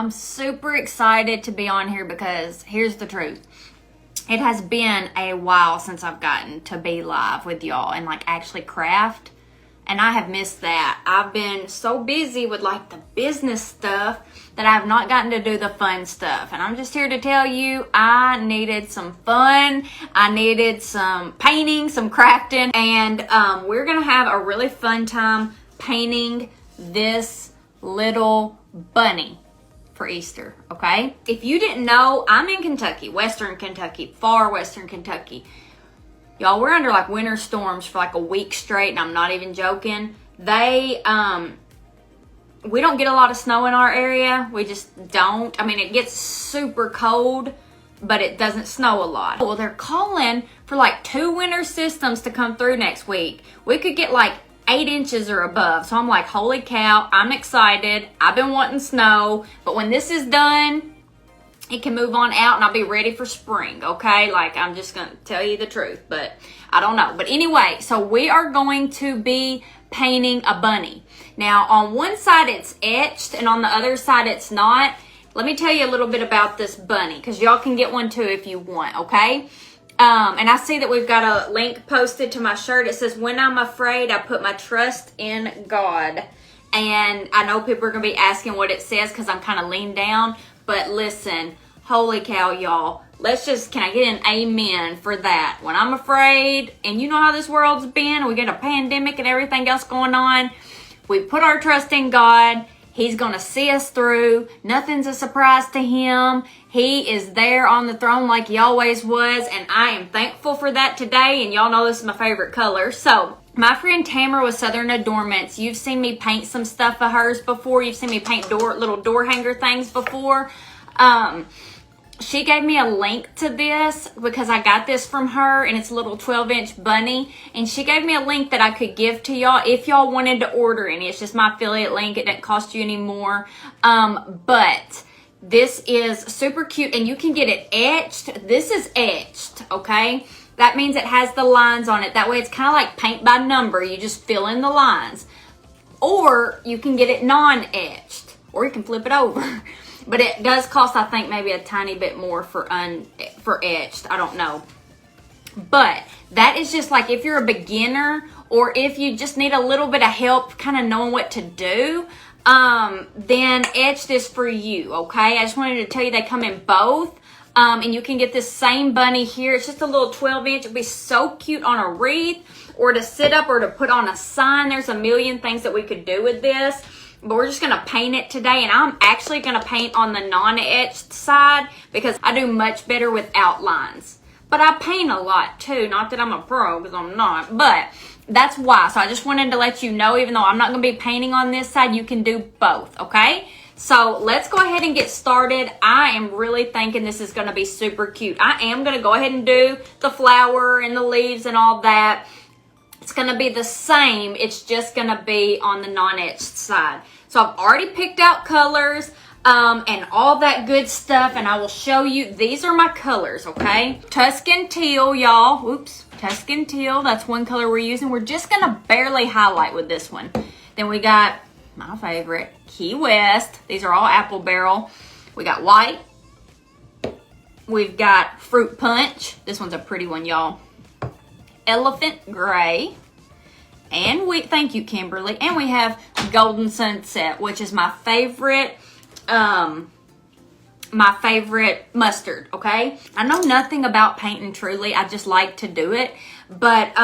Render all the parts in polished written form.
I'm super excited to be on here because here's the truth. It has been a while since I've gotten to be live with y'all and like actually craft. And I have missed that. I've been so busy with like the business stuff that I have not gotten to do the fun stuff. And I'm just here to tell you, I needed some fun. I needed some painting, some crafting. And we're going to have a really fun time painting this little bunny for Easter, okay? If you didn't know, I'm in Kentucky, Western Kentucky, far Western Kentucky. Y'all, we're under like winter storms for like a week straight, and I'm not even joking. We don't get a lot of snow in our area. We just don't. I mean, it gets super cold, but it doesn't snow a lot. Well, they're calling for like 2 winter systems to come through next week. We could get like 8 inches or above. So I'm like, holy cow, I'm excited. I've been wanting snow, but when this is done, it can move on out and I'll be ready for spring, okay? Like, I'm just going to tell you the truth, but I don't know. But anyway, so we are going to be painting a bunny. Now, on one side it's etched and on the other side it's not. Let me tell you a little bit about this bunny because y'all can get one too if you want, okay? And I see that we've got a link posted to my shirt. It says, when I'm afraid, I put my trust in God. And I know people are going to be asking what it says because I'm kind of leaned down. But listen, holy cow, y'all. Can I get an amen for that? When I'm afraid, and you know how this world's been, we get a pandemic and everything else going on, we put our trust in God. He's going to see us through. Nothing's a surprise to him. He is there on the throne like he always was, and I am thankful for that today, and y'all know this is my favorite color. So, my friend Tamra with Southern Adornments, you've seen me paint some stuff of hers before. You've seen me paint little door hanger things before. She gave me a link to this because I got this from her, and it's a little 12-inch bunny. And she gave me a link that I could give to y'all if y'all wanted to order any. It's just my affiliate link. It doesn't cost you any more. But this is super cute, and you can get it etched. This is etched, okay? That means it has the lines on it. That way it's kind of like paint by number. You just fill in the lines. Or you can get it non-etched. Or you can flip it over. But it does cost, I think, maybe a tiny bit more for etched. I don't know. But that is just like if you're a beginner or if you just need a little bit of help kind of knowing what to do, then etched is for you, okay? I just wanted to tell you they come in both. And you can get this same bunny here. It's just a little 12-inch. It'd be so cute on a wreath or to sit up or to put on a sign. There's a million things that we could do with this. But we're just going to paint it today. And I'm actually going to paint on the non-etched side because I do much better with outlines. But I paint a lot too. Not that I'm a pro because I'm not. But that's why. So I just wanted to let you know, even though I'm not going to be painting on this side, you can do both, okay? So let's go ahead and get started. I am really thinking this is going to be super cute. I am going to go ahead and do the flower and the leaves and all that. It's going to be the same. It's just going to be on the non-etched side. So I've already picked out colors and all that good stuff. And I will show you. These are my colors, okay? Tuscan teal, y'all. Oops. Tuscan teal. That's one color we're using. We're just going to barely highlight with this one. Then we got my favorite, Key West. These are all apple barrel. We got white. We've got fruit punch. This one's a pretty one, y'all. Elephant gray. And thank you, Kimberly. And we have golden sunset, which is my favorite mustard, okay? I know nothing about painting truly. I just like to do it. But,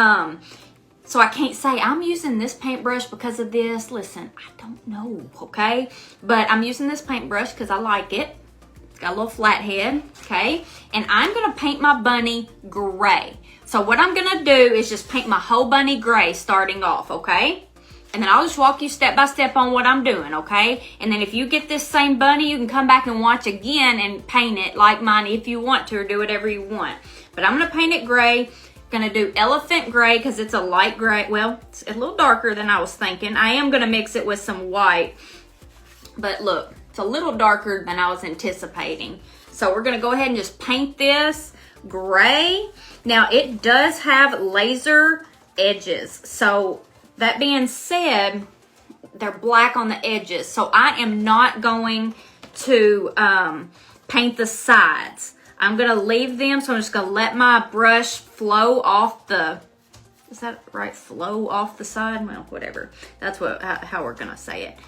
so I can't say I'm using this paintbrush because of this. Listen, I don't know, okay? But I'm using this paintbrush because I like it. It's got a little flat head, okay? And I'm going to paint my bunny gray. So what I'm going to do is just paint my whole bunny gray starting off, okay? And then I'll just walk you step by step on what I'm doing, okay? And then if you get this same bunny, you can come back and watch again and paint it like mine if you want to, or do whatever you want. But I'm going to paint it gray. Gonna do elephant gray because it's a light gray. Well, it's a little darker than I was thinking. I am gonna mix it with some white, but look, it's a little darker than I was anticipating. So we're gonna go ahead and just paint this gray. Now it does have laser edges. So that being said, they're black on the edges. So I am not going to paint the sides. I'm gonna leave them, so I'm just gonna let my brush flow off the, is that right? Flow off the side? Well, whatever. That's how we're gonna say it.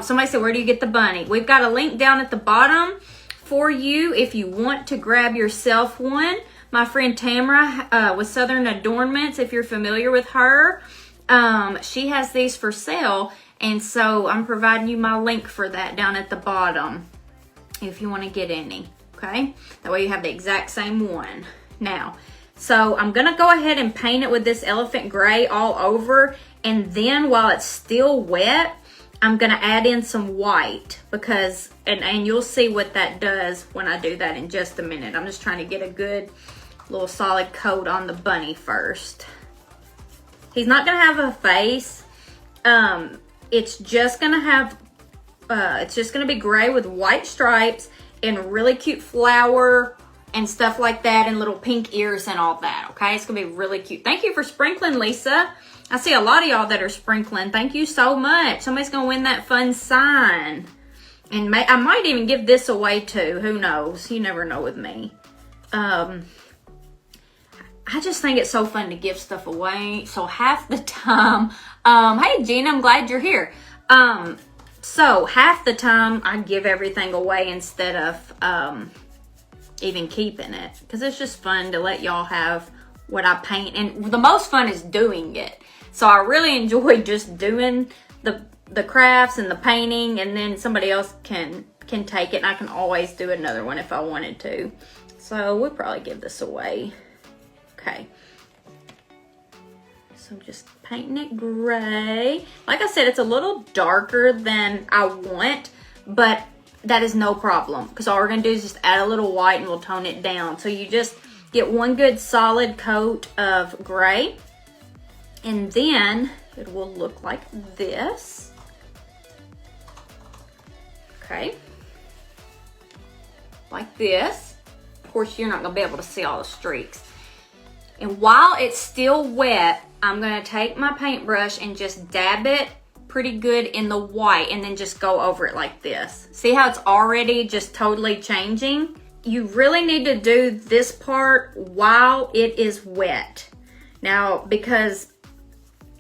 Somebody said, where do you get the bunny? We've got a link down at the bottom for you if you want to grab yourself one. My friend Tamra with Southern Adornments, if you're familiar with her, she has these for sale. And so I'm providing you my link for that down at the bottom if you want to get any, okay? That way you have the exact same one. Now, so I'm gonna go ahead and paint it with this elephant gray all over, and then while it's still wet, I'm gonna add in some white because, and you'll see what that does when I do that in just a minute. I'm just trying to get a good little solid coat on the bunny first. He's not gonna have a face. It's just gonna have, it's just gonna be gray with white stripes and really cute flower and stuff like that, and little pink ears and all that, okay? It's gonna be really cute. Thank you for sprinkling, Lisa. I see a lot of y'all that are sprinkling. Thank you so much. Somebody's gonna win that fun sign. And I might even give this away too. Who knows? You never know with me. I just think it's so fun to give stuff away. So half the time, hey Gina, I'm glad you're here. So half the time I give everything away instead of even keeping it, because it's just fun to let y'all have what I paint, and the most fun is doing it. So I really enjoy just doing the crafts and the painting, and then somebody else can take it, and I can always do another one if I wanted to. So we'll probably give this away. Okay. So just painting it gray. Like I said, it's a little darker than I want, but that is no problem, because all we're gonna do is just add a little white and we'll tone it down. So you just get one good solid coat of gray, and then it will look like this. Okay. Like this. Of course, you're not gonna be able to see all the streaks. And while it's still wet, I'm gonna take my paintbrush and just dab it pretty good in the white, and then just go over it like this. See how it's already just totally changing? You really need to do this part while it is wet. Now, because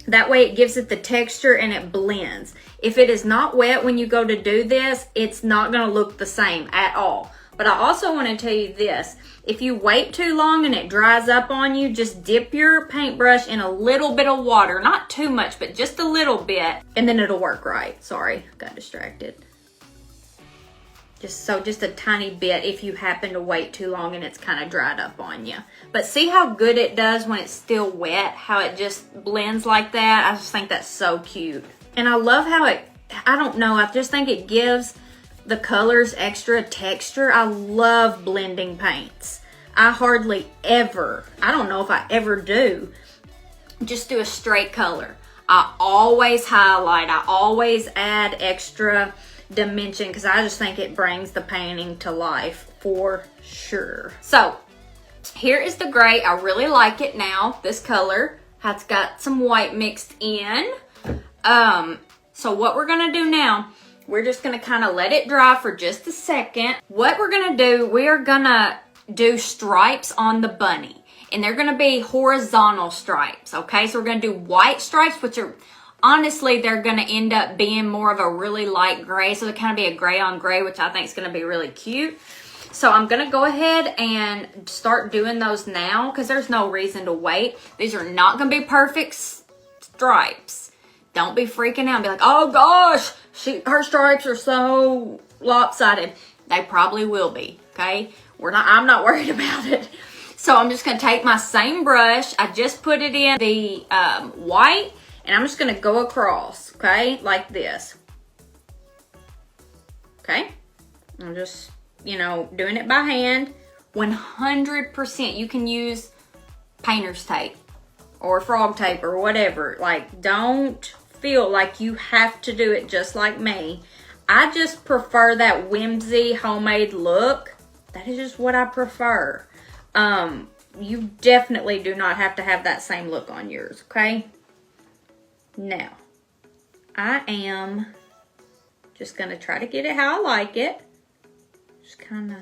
that way it gives it the texture and it blends. If it is not wet when you go to do this, it's not gonna look the same at all. But I also want to tell you this. If you wait too long and it dries up on you, just dip your paintbrush in a little bit of water. Not too much, but just a little bit. And then it'll work right. Sorry, got distracted. Just a tiny bit if you happen to wait too long and it's kind of dried up on you. But see how good it does when it's still wet? How it just blends like that? I just think that's so cute. And I love how it, I don't know, I just think it gives the colors extra texture. I love blending paints. I hardly ever, I don't know if I ever do, just do a straight color. I always highlight, I always add extra dimension, because I just think it brings the painting to life for sure. So here is the gray. I really like it now, this color. It's got some white mixed in. So what we're gonna do now, we're just gonna kind of let it dry for just a second. What we're gonna do, we are gonna do stripes on the bunny, and they're gonna be horizontal stripes, okay? So we're gonna do white stripes, which are, honestly, they're gonna end up being more of a really light gray, so they kind of be a gray on gray, which I think is gonna be really cute. So I'm gonna go ahead and start doing those now, because there's no reason to wait. These are not gonna be perfect stripes. Don't be freaking out and be like, oh gosh, her stripes are so lopsided. They probably will be, okay? I'm not worried about it. So I'm just gonna take my same brush. I just put it in the white, and I'm just gonna go across, okay? Like this. Okay? I'm just, doing it by hand. 100% you can use painter's tape or frog tape or whatever. Like, don't feel like you have to do it just like me. I just prefer that whimsy homemade look. That is just what I prefer. You definitely do not have to have that same look on yours, okay? Now, I am just gonna try to get it how I like it. Just kind of,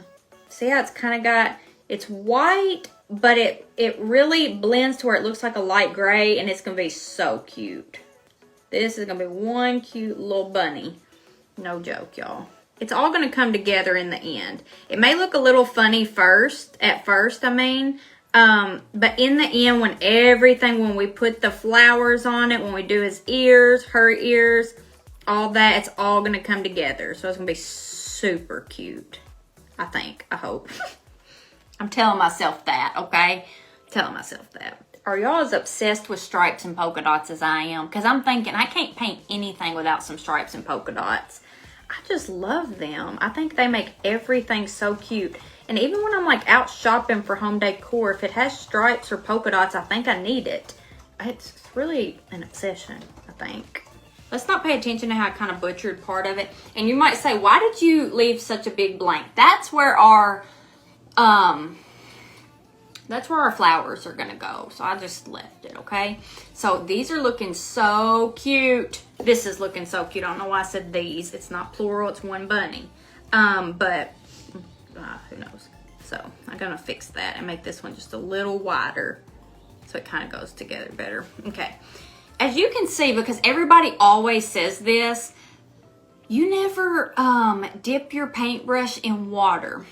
see how it's kind of got, it's white, but it really blends to where it looks like a light gray, and it's going to be so cute. This is going to be one cute little bunny. No joke, y'all. It's all going to come together in the end. It may look a little funny at first, I mean. But in the end, when we put the flowers on it, when we do his ears, her ears, all that, it's all going to come together. So it's going to be super cute. I think. I hope. I'm telling myself that, okay? Telling myself that. Are y'all as obsessed with stripes and polka dots as I am? Because I'm thinking I can't paint anything without some stripes and polka dots. I just love them. I think they make everything so cute. And even when I'm like out shopping for home decor, if it has stripes or polka dots, I think I need it. It's really an obsession, I think. Let's not pay attention to how I kind of butchered part of it. And you might say, why did you leave such a big blank? That's where our flowers are gonna go. So I just left it, okay? So these are looking so cute. This is looking so cute. I don't know why I said these. It's not plural, it's one bunny. But who knows? So I'm gonna fix that and make this one just a little wider so it kind of goes together better. Okay. As you can see, because everybody always says this, you never dip your paintbrush in water.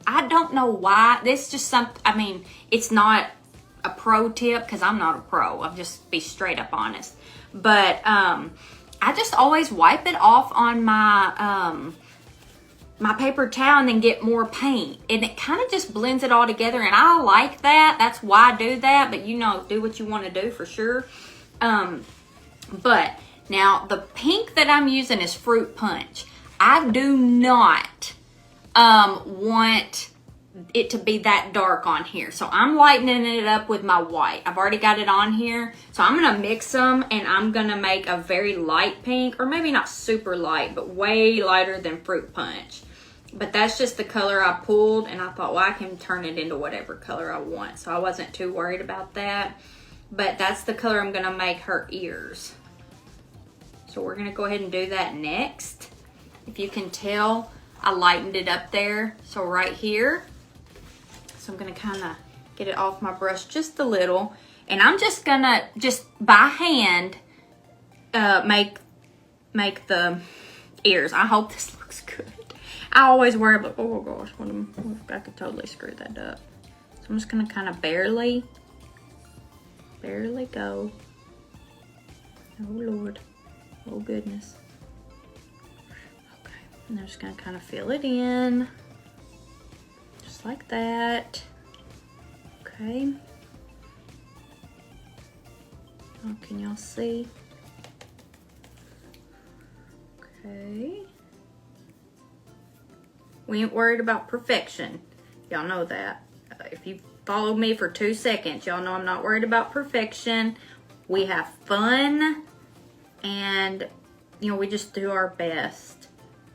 I don't know why. This is just something, I mean, it's not a pro tip because I'm not a pro. I'll just be straight up honest. But I just always wipe it off on my my paper towel and then get more paint. And it kind of just blends it all together. And I like that. That's why I do that. But you know, do what you want to do for sure. But now the pink that I'm using is Fruit Punch. I do not want it to be that dark on here. So I'm lightening it up with my white. I've already got it on here. So I'm going to mix them and I'm going to make a very light pink, or maybe not super light, but way lighter than Fruit Punch. But that's just the color I pulled, and I thought, well, I can turn it into whatever color I want. So I wasn't too worried about that. But that's the color I'm going to make her ears. So we're going to go ahead and do that next. If you can tell, I lightened it up there. So right here. So I'm going to kind of get it off my brush just a little. And I'm just going to, just by hand, make the ears. I hope this looks good. I always worry about, oh gosh, I could totally screw that up. So I'm just going to kind of barely go. Oh Lord. Oh goodness. Okay. And I'm just going to kind of fill it in. Just like that. Okay. Oh, can y'all see? Okay. We ain't worried about perfection. Y'all know that. If you followed me for 2 seconds, y'all know I'm not worried about perfection. We have fun, and you know, we just do our best.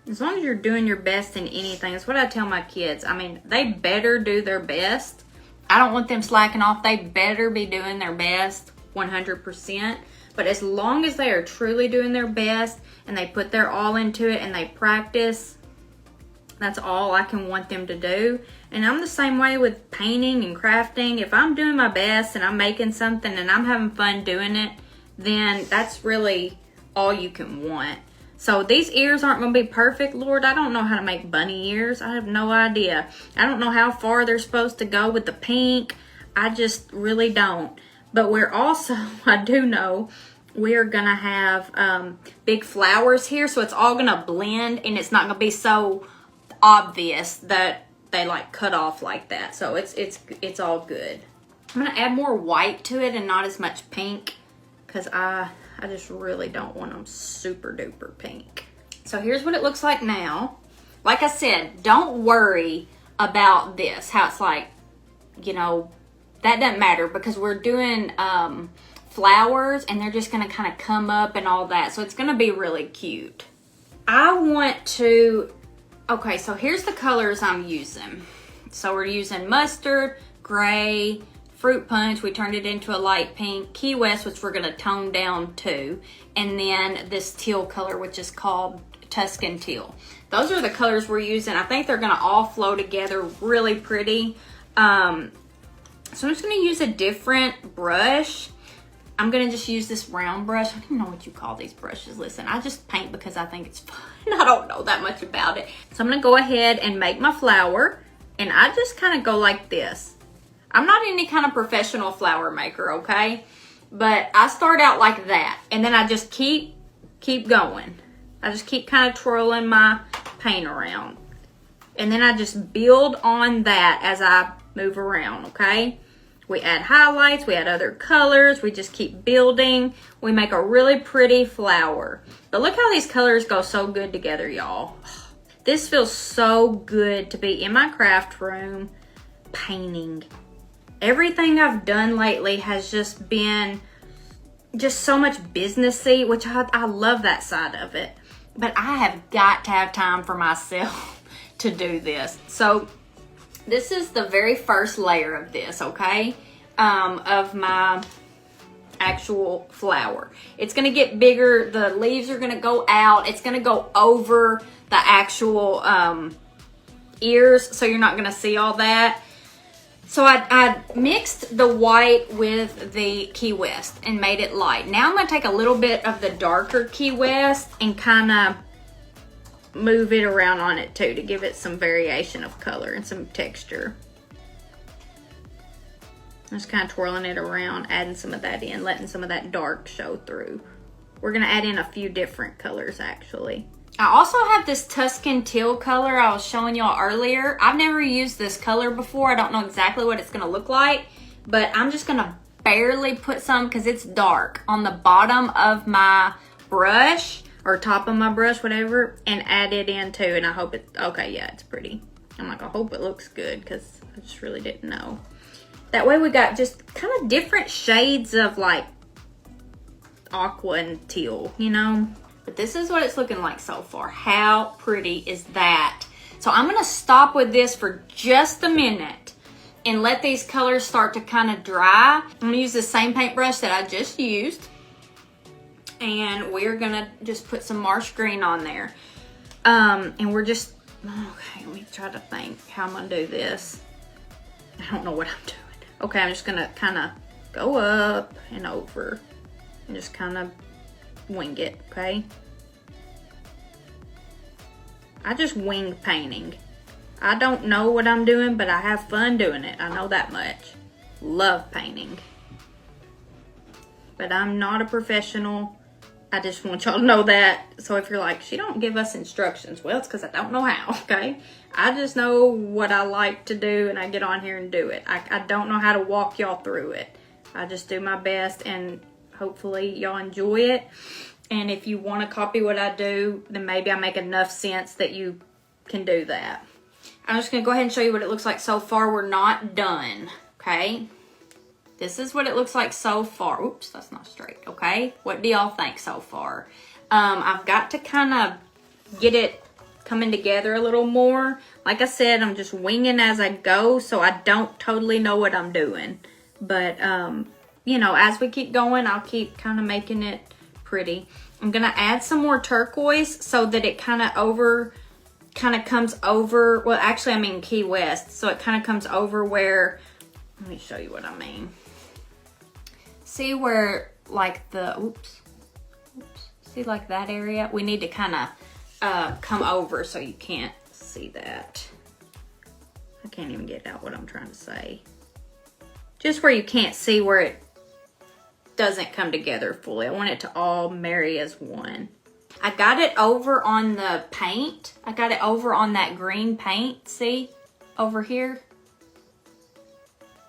As long as you're doing your best in anything, that's what I tell my kids. I mean, they better do their best. I don't want them slacking off. They better be doing their best 100%. But as long as they are truly doing their best and they put their all into it and they practice, that's all I can want them to do. And I'm the same way with painting and crafting. If I'm doing my best and I'm making something and I'm having fun doing it, then that's really all you can want. So these ears aren't going to be perfect. Lord, I don't know how to make bunny ears. I have no idea. I don't know how far they're supposed to go with the pink. I just really don't. But we're also, I do know, we're going to have big flowers here. So it's all going to blend and it's not going to be so obvious that they like cut off like that. So it's all good. I'm going to add more white to it and not as much pink because I just really don't want them super duper pink. So here's what it looks like now. Like I said, don't worry about this, how it's like, you know, that doesn't matter because we're doing flowers and they're just gonna kind of come up and all that. So it's gonna be really cute. I want to, okay, so here's the colors I'm using. So we're using mustard, gray, Fruit Punch, we turned it into a light pink, Key West, which we're gonna tone down to, and then this teal color, which is called Tuscan Teal. Those are the colors we're using. I think they're gonna all flow together really pretty. So I'm just gonna use a different brush. I'm gonna just use this round brush. I don't even know what you call these brushes. Listen, I just paint because I think it's fun. I don't know that much about it. So I'm gonna go ahead and make my flower, and I just kind of go like this. I'm not any kind of professional flower maker, okay? But I start out like that, and then I just keep going. I just keep kind of twirling my paint around. And then I just build on that as I move around, okay? We add highlights, we add other colors, we just keep building. We make a really pretty flower. But look how these colors go so good together, y'all. This feels so good to be in my craft room painting. Everything I've done lately has just been just so much businessy, which I love that side of it. But I have got to have time for myself to do this. So this is the very first layer of this, okay? Of my actual flower. It's gonna get bigger. The leaves are gonna go out. It's gonna go over the actual ears, so you're not gonna see all that. So I mixed the white with the Key West and made it light. Now I'm gonna take a little bit of the darker Key West and kind of move it around on it too to give it some variation of color and some texture. I'm just kind of twirling it around, adding some of that in, letting some of that dark show through. We're gonna add in a few different colors actually. I also have this Tuscan Teal color I was showing y'all earlier. I've never used this color before. I don't know exactly what it's gonna look like, but I'm just gonna barely put some, because it's dark, on the bottom of my brush, or top of my brush, whatever, and add it in too. And I hope it, okay, yeah, it's pretty. I'm like, I hope it looks good, because I just really didn't know. That way we got just kind of different shades of like aqua and teal, you know? But this is what it's looking like so far. How pretty is that? So I'm gonna stop with this for just a minute and let these colors start to kind of dry. I'm gonna use the same paintbrush that I just used. And we're gonna just put some marsh green on there. And we're just, okay, let me try to think how I'm gonna do this. I don't know what I'm doing. Okay, I'm just gonna kind of go up and over and just kind of wing it, okay? I just wing painting. I don't know what I'm doing, but I have fun doing it. I know that much. Love painting. But I'm not a professional. I just want y'all to know that. So if you're like, she don't give us instructions. Well, it's because I don't know how, okay? I just know what I like to do, and I get on here and do it. I don't know how to walk y'all through it. I just do my best, and hopefully y'all enjoy it. And if you want to copy what I do, then maybe I make enough sense that you can do that. I'm just going to go ahead and show you what it looks like so far. We're not done, okay? This is what it looks like so far. Oops, that's not straight, okay? What do y'all think so far? I've got to kind of get it coming together a little more. Like I said, I'm just winging as I go, so I don't totally know what I'm doing. But, you know, as we keep going, I'll keep kind of making it pretty. I'm going to add some more turquoise so that it kind of comes over, well, actually, I mean Key West. So it kind of comes over where, let me show you what I mean. See where, like the, oops, see like that area? We need to kind of come over so you can't see that. I can't even get out what I'm trying to say. Just where you can't see where it doesn't come together fully. I want it to all marry as one. I got it over on the paint. I got it over on that green paint, see? Over here.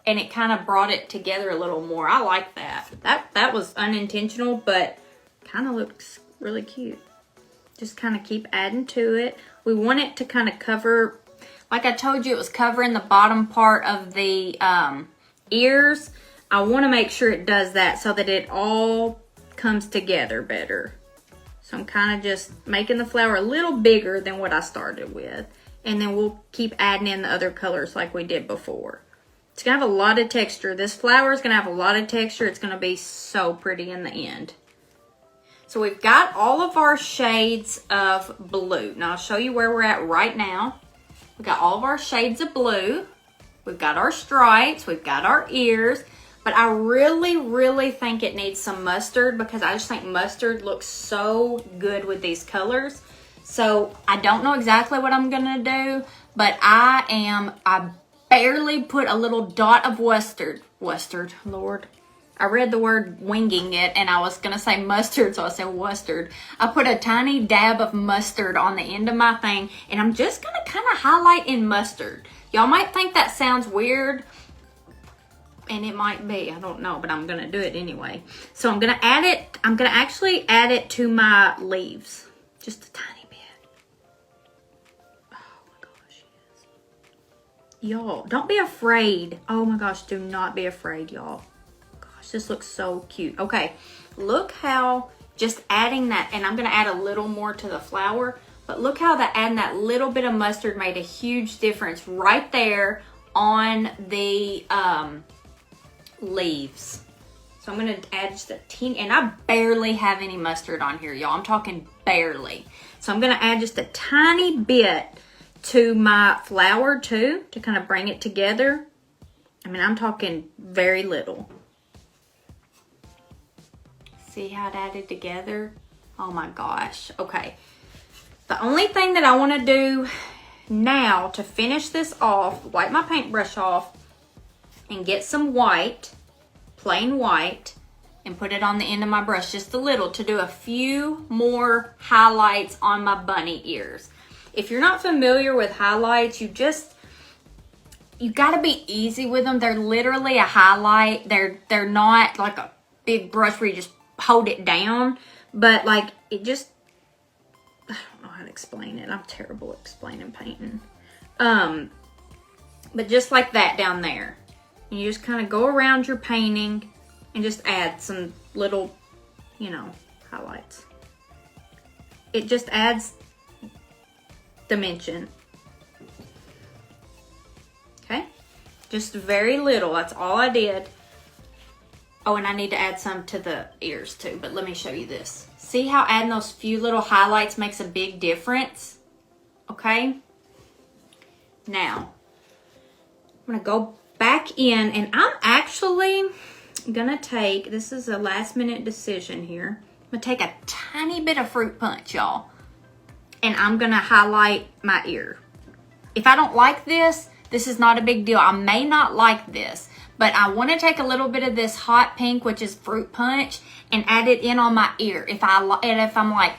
And it kind of brought it together a little more. I like that. That was unintentional, but kind of looks really cute. Just kind of keep adding to it. We want it to kind of cover, like I told you, it was covering the bottom part of the ears. I want to make sure it does that so that it all comes together better. So I'm kind of just making the flower a little bigger than what I started with. And then we'll keep adding in the other colors like we did before. It's going to have a lot of texture. This flower is going to have a lot of texture. It's going to be so pretty in the end. So we've got all of our shades of blue. Now I'll show you where we're at right now. We've got all of our shades of blue. We've got our stripes. We've got our ears. But I really, really think it needs some mustard because I just think mustard looks so good with these colors. So I don't know exactly what I'm gonna do, but I barely put a little dot of Wustard, Lord. I read the word winging it and I was gonna say mustard, so I said wustard. I put a tiny dab of mustard on the end of my thing and I'm just gonna kind of highlight in mustard. Y'all might think that sounds weird, and it might be, I don't know, but I'm gonna do it anyway. So I'm gonna add it, I'm gonna actually add it to my leaves. Just a tiny bit. Oh my gosh, yes. Y'all, don't be afraid. Oh my gosh, do not be afraid, y'all. Gosh, this looks so cute. Okay, look how just adding that, and I'm gonna add a little more to the flower, but look how that adding that little bit of mustard made a huge difference right there on the leaves. So I'm gonna add just a teeny, and I barely have any mustard on here, y'all. I'm talking barely. So I'm gonna add just a tiny bit to my flower too, to kind of bring it together. I mean, I'm talking very little. See how it added together? Oh my gosh. Okay. The only thing that I want to do now to finish this off, wipe my paintbrush off and get some white, plain white, and put it on the end of my brush just a little to do a few more highlights on my bunny ears. If you're not familiar with highlights, you gotta be easy with them. They're literally a highlight. They're not like a big brush where you just hold it down, but like it just, I don't know how to explain it. I'm terrible at explaining painting. But just like that down there. And you just kind of go around your painting and just add some little, you know, highlights. It just adds dimension. Okay? Just very little. That's all I did. Oh, and I need to add some to the ears too, but let me show you this. See how adding those few little highlights makes a big difference? Okay? Now, I'm gonna go back in, and I'm actually gonna take, this is a last minute decision here. I'm gonna take a tiny bit of fruit punch, y'all, and I'm gonna highlight my ear. If I don't like this, this is not a big deal. I may not like this, but I want to take a little bit of this hot pink, which is fruit punch, and add it in on my ear. If I'm like,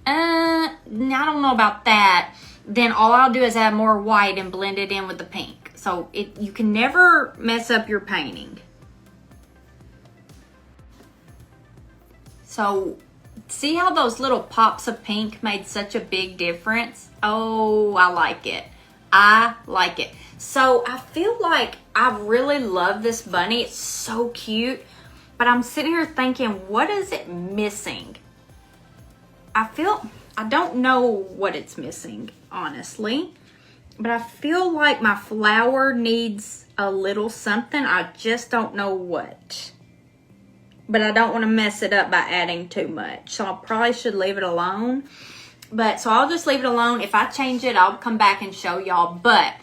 I don't know about that, then all I'll do is add more white and blend it in with the pink. So you can never mess up your painting. So see how those little pops of pink made such a big difference? Oh, I like it. I like it. So I feel like I really love this bunny. It's so cute. But I'm sitting here thinking, what is it missing? I don't know what it's missing, honestly. But I feel like my flower needs a little something. I just don't know what. But I don't want to mess it up by adding too much. So I probably should leave it alone. So I'll just leave it alone. If I change it, I'll come back and show y'all. But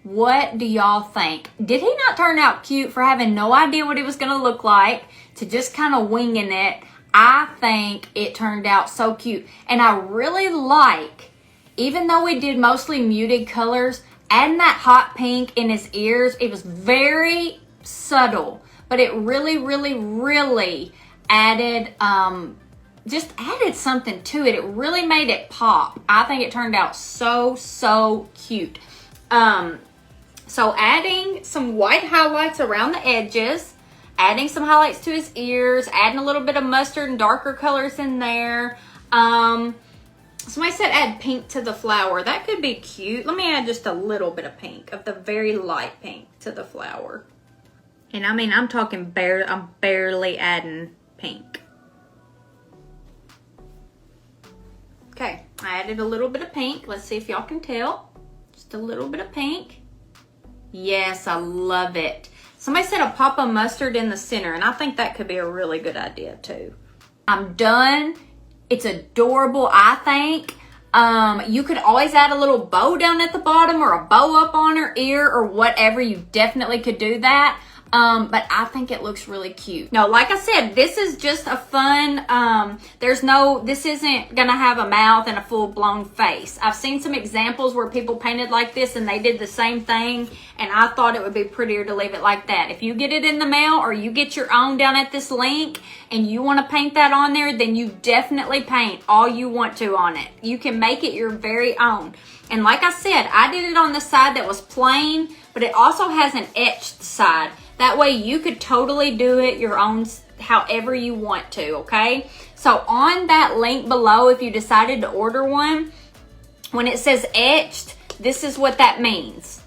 what do y'all think? Did he not turn out cute for having no idea what it was going to look like, to just kind of winging it? I think it turned out so cute. And I really like, even though we did mostly muted colors, adding that hot pink in his ears, it was very subtle. But it really, really, really added, just added something to it. It really made it pop. I think it turned out so, so cute. So adding some white highlights around the edges, adding some highlights to his ears, adding a little bit of mustard and darker colors in there. Somebody said add pink to the flower. That could be cute. Let me add just a little bit of pink, of the very light pink, to the flower. And I mean, I'm talking I'm barely adding pink. Okay, I added a little bit of pink. Let's see if y'all can tell. Just a little bit of pink. Yes, I love it. Somebody said a pop of mustard in the center, and I think that could be a really good idea too. I'm done. It's adorable, I think. You could always add a little bow down at the bottom or a bow up on her ear or whatever. You definitely could do that. But I think it looks really cute. No, like I said, this is just a fun, this isn't gonna have a mouth and a full-blown face. I've seen some examples where people painted like this and they did the same thing, and I thought it would be prettier to leave it like that. If you get it in the mail or you get your own down at this link and you want to paint that on there, then you definitely paint all you want to on it. You can make it your very own. And like I said, I did it on the side that was plain, but it also has an etched side. That way you could totally do it your own however you want to, okay? So on that link below, if you decided to order one, when it says etched, this is what that means.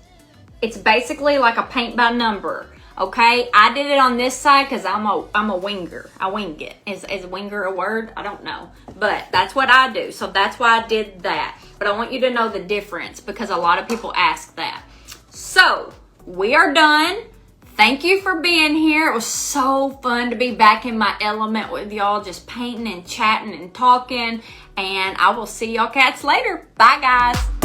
It's basically like a paint by number, okay? I did it on this side because I'm a winger. I wing it. Is winger a word? I don't know. But that's what I do. So that's why I did that. But I want you to know the difference because a lot of people ask that. So we are done. Thank you for being here. It was so fun to be back in my element with y'all, just painting and chatting and talking. And I will see y'all cats later. Bye, guys.